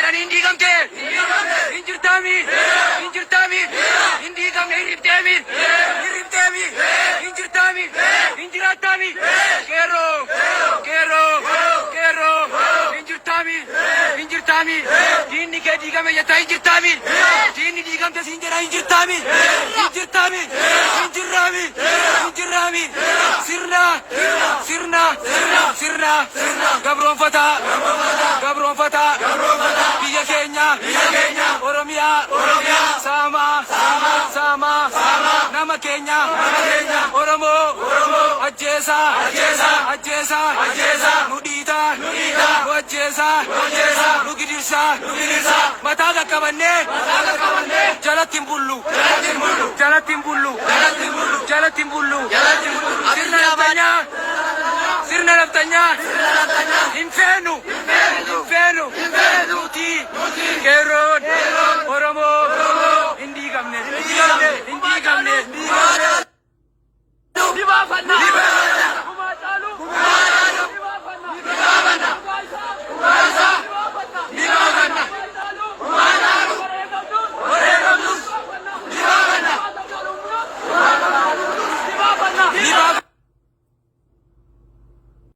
Keenyan hindi kamte. Injirtami. Injirtami. Hindi kamne iriptemi. Iriptemi. Injirtami. Injiratami. Kero. Kero. Kero. Injirtami. Injirtami. Dinni ke digame yata injirtami. Dinni digamte sinjera injirtami. Injirtami. Injirami. Injirami. Sirna. Sirna. Sirna. Gabron fata. Gabron fata. Biyya keenya. Oromiyaa. Sama. Nama keenya. Oromoo. Ajjeesa. Nudhiita. Nu ajjeesa. Nu gidirsa. Mataa qaqqabanne. Jalatti hin bullu. Jalatti hin bullu. Sirna naftanyaa. Hin feenu.